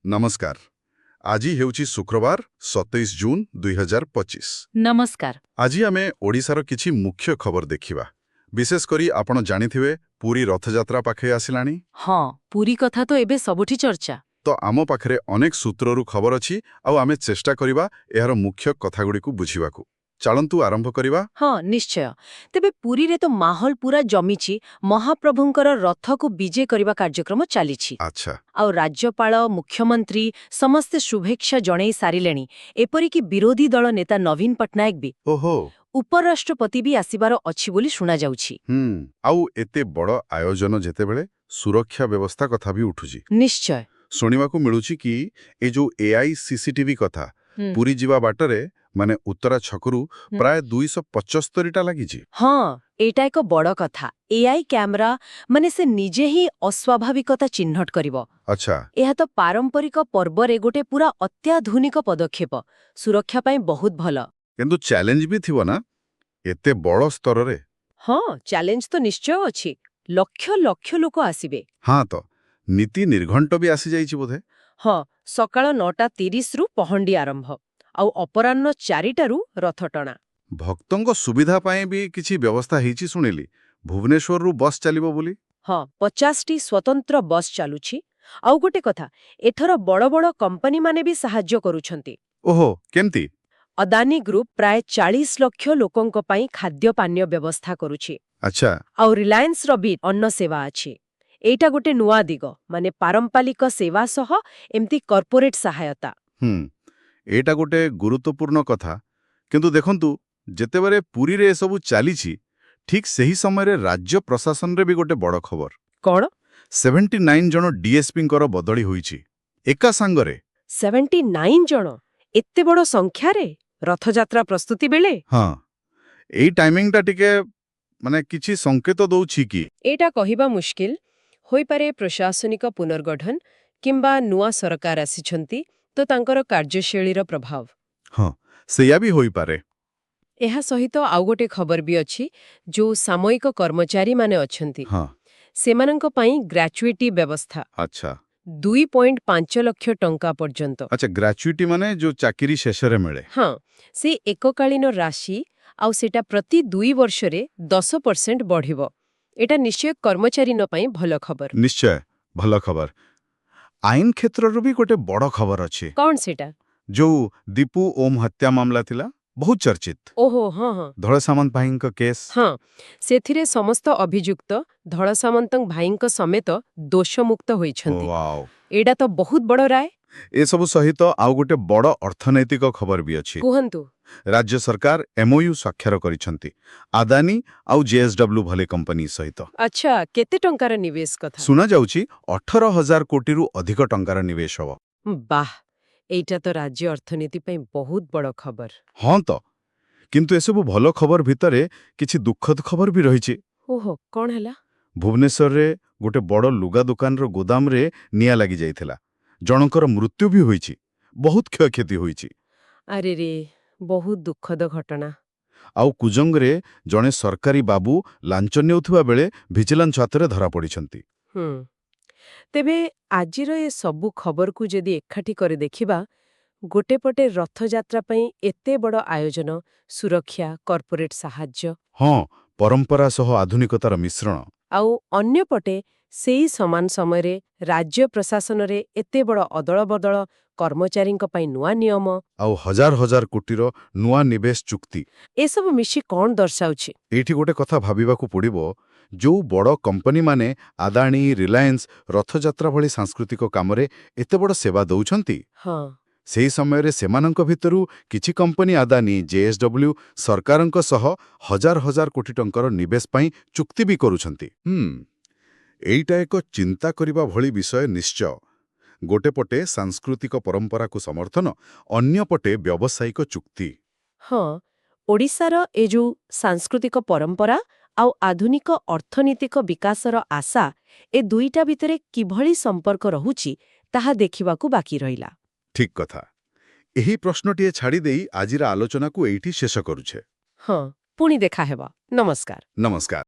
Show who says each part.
Speaker 1: नमस्कार। আজি ହେଉଛି ଶୁକ୍ରବାର 27 ଜୁନ୍ 2025।
Speaker 2: ନମସ୍କାର।
Speaker 1: ଆଜି ଆମେ ଓଡ଼ିଶାର କିଛି ମୁଖ୍ୟ ଖବର ଦେଖିବା। ବିଶେଷ କରି ଆପଣ ଜାଣିଥିବେ ପୁରୀ ରଥଯାତ୍ରା ପାଖେଇ ଆସିଲାଣି।
Speaker 2: ହଁ, ପୁରୀ କଥା ତ ଏବେ ସବୁଠି ଚର୍ଚ୍ଚା।
Speaker 1: ତ ଆମ ପାଖରେ ଅନେକ ସୂତ୍ରରୁ ଖବର ଅଛି ଆଉ ଆମେ ଚେଷ୍ଟା କରିବା ଏହାର ମୁଖ୍ୟ କଥାଗୁଡ଼ିକୁ ବୁଝିବାକୁ। ଚାଲନ୍ତୁ ଆରମ୍ଭ କରିବା।
Speaker 2: ହଁ, ନିଶ୍ଚୟ। ତେବେ ପୁରୀରେ ତ ମାହୋଲ ପୁରା ଜମିଛି। ମହାପ୍ରଭୁଙ୍କର ରଥକୁ ବିଜେ କରିବା କାର୍ଯ୍ୟକ୍ରମ ଚାଲିଛି।
Speaker 1: ଆଚ୍ଛା।
Speaker 2: ଆଉ ରାଜ୍ୟପାଳ, ମୁଖ୍ୟମନ୍ତ୍ରୀ ସମସ୍ତେ ଶୁଭେଚ୍ଛା ଜଣେଇ ସାରିଲେଣି। ଏପରିକି ବିରୋଧୀ ଦଳ ନେତା ନବୀନ ପଟ୍ଟନାୟକ ବି।
Speaker 1: ଓହୋ।
Speaker 2: ଉପରାଷ୍ଟ୍ରପତି ବି ଆସିବାର ଅଛି ବୋଲି ଶୁଣାଯାଉଛି।
Speaker 1: ଆଉ ଏତେ ବଡ଼ ଆୟୋଜନ ଯେତେବେଳେ ସୁରକ୍ଷା ବ୍ୟବସ୍ଥା କଥା ବି ଉଠୁଛି।
Speaker 2: ନିଶ୍ଚୟ।
Speaker 1: ଶୁଣିବାକୁ ମିଳୁଛି କି ଏ ଯୋଉ ଏଆଇ ସିସିଟିଭି କଥା ପୁରୀ ଯିବା ବାଟରେ ମାନେ ଉତ୍ତରା ଛକରୁ ପ୍ରାୟ 275ଟା ଲାଗିଛି।
Speaker 2: ହଁ, ଏଇଟା ଏକ ବଡ଼ କଥା। ଏଆଇ କ୍ୟାମେରା ମାନେ ସେ ନିଜେ ହିଁ ଅସ୍ୱାଭାବିକତା ଚିହ୍ନଟ କରିବ।
Speaker 1: ଆଚ୍ଛା।
Speaker 2: ଏହା ତ ପାରମ୍ପରିକ ପର୍ବରେ ଗୋଟେ ପୁରା ଅତ୍ୟାଧୁନିକ ପଦକ୍ଷେପ। ସୁରକ୍ଷା ପାଇଁ ବହୁତ ଭଲ।
Speaker 1: କିନ୍ତୁ ଚ୍ୟାଲେଞ୍ଜ ବି ଥିବ ନା ଏତେ ବଡ଼ ସ୍ତରରେ।
Speaker 2: ହଁ, ଚ୍ୟାଲେଞ୍ଜ ତ ନିଶ୍ଚୟ ଅଛି। ଲକ୍ଷ ଲକ୍ଷ ଲୋକ ଆସିବେ।
Speaker 1: ହଁ ତ ନୀତି ନିର୍ଘଣ୍ଟ ବି ଆସିଯାଇଛି ବୋଧେ।
Speaker 2: ହଁ, ସକାଳ 9:30ରୁ ପହଣ୍ଡି ଆରମ୍ଭ ଆଉ ଅପରାହ୍ନ 4ଟାରୁ ରଥଟଣା।
Speaker 1: ଭକ୍ତଙ୍କ ସୁବିଧା ପାଇଁ ବି କିଛି ବ୍ୟବସ୍ଥା ହେଇଛି ଶୁଣିଲି। ଭୁବନେଶ୍ୱରରୁ ବସ୍ ଚାଲିବ ବୋଲି।
Speaker 2: ହଁ, 50ଟି ସ୍ୱତନ୍ତ୍ର ବସ୍ ଚାଲୁଛି। ଆଉ ଗୋଟେ କଥା, ଏଥର ବଡ଼ ବଡ଼ କମ୍ପାନୀମାନେ ବି ସାହାଯ୍ୟ କରୁଛନ୍ତି।
Speaker 1: ଓହୋ, କେମିତି?
Speaker 2: ଅଦାନୀ ଗ୍ରୁପ ପ୍ରାୟ 40 ଲକ୍ଷ ଲୋକଙ୍କ ପାଇଁ ଖାଦ୍ୟପାନୀୟ ବ୍ୟବସ୍ଥା କରୁଛି।
Speaker 1: ଆଚ୍ଛା।
Speaker 2: ଆଉ ରିଲାଏନ୍ସର ବି ଅନ୍ନ ସେବା ଅଛି। ଏଇଟା ଗୋଟେ ନୂଆ ଦିଗ, ମାନେ ପାରମ୍ପରିକ ସେବା ସହ ଏମିତି କର୍ପୋରେଟ ସହାୟତା।
Speaker 1: ଏଇଟା ଗୋଟେ ଗୁରୁତ୍ୱପୂର୍ଣ୍ଣ କଥା। କିନ୍ତୁ ଦେଖନ୍ତୁ ଯେତେବେଳେ ପୁରୀରେ ଏସବୁ ଚାଲିଛି ଠିକ୍ ସେହି ସମୟରେ ରାଜ୍ୟ ପ୍ରଶାସନରେ ବି ଗୋଟେ ବଡ଼ ଖବର।
Speaker 2: କ'ଣ?
Speaker 1: 79 ଜଣ ଡିଏସ୍ପିଙ୍କର ବଦଳି ହୋଇଛି ଏକା ସାଙ୍ଗରେ।
Speaker 2: 79 ଜଣ? ଏତେ ବଡ଼ ସଂଖ୍ୟାରେ ରଥଯାତ୍ରା ପ୍ରସ୍ତୁତି ବେଳେ?
Speaker 1: ହଁ, ଏଇ ଟାଇମିଂଟା ଟିକେ ମାନେ କିଛି ସଂକେତ ଦଉଛି କି?
Speaker 2: ଏଇଟା କହିବା ମୁସ୍କିଲ। ହୋଇପାରେ ପ୍ରଶାସନିକ ପୁନର୍ଗଠନ କିମ୍ବା ନୂଆ ସରକାର ଆସିଛନ୍ତି ତ ତାଙ୍କର କାର୍ଯ୍ୟଶୈଳୀର ପ୍ରଭାବ।
Speaker 1: ହଁ, ସେଇଆ ବି ହୋଇପାରେ।
Speaker 2: ଏହା ସହିତ ଆଉ ଗୋଟେ ଖବର ବି ଅଛି, ଯୋଉ ସାମୟିକ କର୍ମଚାରୀମାନେ ଅଛନ୍ତି
Speaker 1: ହଁ।
Speaker 2: ସେମାନଙ୍କ ପାଇଁ ଗ୍ରାଚୁଇଟି ବ୍ୟବସ୍ଥା।
Speaker 1: ଆଚ୍ଛା।
Speaker 2: 2.5 ଲକ୍ଷ ଟଙ୍କା ପର୍ଯ୍ୟନ୍ତ।
Speaker 1: ଆଚ୍ଛା, ଗ୍ରାଚୁଇଟି ମାନେ ଯୋଉ ଚାକିରି ଶେଷରେ ମିଳେ।
Speaker 2: ହଁ, ସେ ଏକକାଳୀନ ରାଶି ଆଉ ସେଟା ପ୍ରତି 2 ବର୍ଷରେ 10% ବଢ଼ିବ। ଏଟା ନିଶ୍ଚୟ କର୍ମଚାରୀଙ୍କ ପାଇଁ ଭଲ ଖବର।
Speaker 1: ନିଶ୍ଚୟ ଭଲ ଖବର। ଆଇନ କ୍ଷେତ୍ରରୁ ବି ଗୋଟେ ବଡ଼ ଖବର ଅଛି।
Speaker 2: କ'ଣ ସେଟା?
Speaker 1: ଯୋଉ ଦୀପୁ ଓମ୍ ହତ୍ୟା ମାମଲା ଥିଲା ବହୁତ ଚର୍ଚ୍ଚିତ।
Speaker 2: ଓହୋ, ହଁ ହଁ।
Speaker 1: ଧଳ ସାମନ୍ତ ଭାଇଙ୍କ କେସ୍।
Speaker 2: ହଁ, ସେଥିରେ ସମସ୍ତ ଅଭିଯୁକ୍ତ ଧଳ ସାମନ୍ତଙ୍କ ଭାଇଙ୍କ ସମେତ ଦୋଷମୁକ୍ତ ହୋଇଛନ୍ତି।
Speaker 1: ୱାଓ।
Speaker 2: ଏଇଟା ତ ବହୁତ ବଡ଼ ରାୟ।
Speaker 1: ଏସବୁ ସହିତ ଆଉ ଗୋଟେ ବଡ଼ ଅର୍ଥନୈତିକ ଖବର ବି ଅଛି।
Speaker 2: କୁହନ୍ତୁ।
Speaker 1: ରାଜ୍ୟ ସରକାର ଏମଓୟୁ ସ୍ୱାକ୍ଷର କରିଛନ୍ତି ଆଦାନୀ ଆଉ ଜେଏସଡବ୍ଲ୍ୟୁ ଭଳି କମ୍ପାନୀ ସହିତ।
Speaker 2: ଆଚ୍ଛା, କେତେ ଟଙ୍କାର ନିବେଶ କଥା?
Speaker 1: ଶୁଣାଯାଉଛି 18,000 କୋଟିରୁ ଅଧିକ ଟଙ୍କାର ନିବେଶ ହେବ।
Speaker 2: ବାଃ, ଏଇଟା ତ ରାଜ୍ୟ ଅର୍ଥନୀତି ପାଇଁ ବହୁତ ବଡ଼ ଖବର।
Speaker 1: ହଁ ତ, କିନ୍ତୁ ଏସବୁ ଭଲ ଖବର ଭିତରେ କିଛି ଦୁଃଖଦ ଖବର ବି ରହିଛି।
Speaker 2: ଓହୋ, କ'ଣ ହେଲା?
Speaker 1: ଭୁବନେଶ୍ୱରରେ ଗୋଟେ ବଡ଼ ଲୁଗା ଦୋକାନର ଗୋଦାମରେ ନିଆଁ ଲାଗିଯାଇଥିଲା। ଜଣଙ୍କର ମୃତ୍ୟୁ ବି ହୋଇଛି। ବହୁତ କ୍ଷୟକ୍ଷତି ହୋଇଛି।
Speaker 2: ଆରେ ରେ, ବହୁତ ଦୁଃଖଦ ଘଟଣା।
Speaker 1: ଆଉ କୁଜଙ୍ଗରେ ଜଣେ ସରକାରୀ ବାବୁ ଲାଞ୍ଚ ନେଉଥିବା ବେଳେ ଭିଜିଲାନ୍ସ ହାତରେ ଧରାପଡ଼ିଛନ୍ତି।
Speaker 2: ତେବେ ଆଜିର ଏ ସବୁ ଖବରକୁ ଯଦି ଏକାଠି କରି ଦେଖିବା, ଗୋଟେ ପଟେ ରଥଯାତ୍ରା ପାଇଁ ଏତେ ବଡ଼ ଆୟୋଜନ, ସୁରକ୍ଷା, କର୍ପୋରେଟ ସାହାଯ୍ୟ,
Speaker 1: ହଁ, ପରମ୍ପରା ସହ ଆଧୁନିକତାର ମିଶ୍ରଣ।
Speaker 2: ଆଉ ଅନ୍ୟପଟେ ସେଇ ସମାନ ସମୟରେ ରାଜ୍ୟ ପ୍ରଶାସନରେ ଏତେ ବଡ଼ ଅଦଳବଦଳ, କର୍ମଚାରୀଙ୍କ ପାଇଁ ନୂଆ ନିୟମ,
Speaker 1: ଆଉ ହଜାର ହଜାର କୋଟିର ନୂଆ ନିବେଶ ଚୁକ୍ତି।
Speaker 2: ଏସବୁ ମିଶି କ'ଣ ଦର୍ଶାଉଛି?
Speaker 1: ଏଇଠି ଗୋଟେ କଥା ଭାବିବାକୁ ପଡ଼ିବ, ଯୋଉ ବଡ଼ କମ୍ପାନୀମାନେ ଆଦାନୀ, ରିଲାଏନ୍ସ, ରଥଯାତ୍ରା ଭଳି ସାଂସ୍କୃତିକ କାମରେ ଏତେ ବଡ଼ ସେବା ଦେଉଛନ୍ତି,
Speaker 2: ହଁ,
Speaker 1: ସେହି ସମୟରେ ସେମାନଙ୍କ ଭିତରୁ କିଛି କମ୍ପାନୀ ଆଦାନୀ, ଜେଏସଡବ୍ଲ୍ୟୁ ସରକାରଙ୍କ ସହ ହଜାର ହଜାର କୋଟି ଟଙ୍କାର ନିବେଶ ପାଇଁ ଚୁକ୍ତି ବି କରୁଛନ୍ତି। ଏଇଟା ଏକ ଚିନ୍ତା କରିବା ଭଳି ବିଷୟ ନିଶ୍ଚୟ। ଗୋଟେ ପଟେ ସାଂସ୍କୃତିକ ପରମ୍ପରାକୁ ସମର୍ଥନ, ଅନ୍ୟପଟେ ବ୍ୟବସାୟିକ ଚୁକ୍ତି।
Speaker 2: ହଁ, ଓଡ଼ିଶାର ଏ ଯୋଉ ସାଂସ୍କୃତିକ ପରମ୍ପରା ଆଉ ଆଧୁନିକ ଅର୍ଥନୀତିକ ବିକାଶର ଆଶା, ଏ ଦୁଇଟା ଭିତରେ କିଭଳି ସମ୍ପର୍କ ରହୁଛି ତାହା ଦେଖିବାକୁ ବାକି ରହିଲା।
Speaker 1: ଠିକ୍ କଥା। ଏହି ପ୍ରଶ୍ନଟିଏ ଛାଡ଼ିଦେଇ ଆଜିର ଆଲୋଚନାକୁ ଏଇଠି ଶେଷ କରୁଛେ।
Speaker 2: ହଁ, ପୁଣି ଦେଖା ହେବ। ନମସ୍କାର।
Speaker 1: ନମସ୍କାର।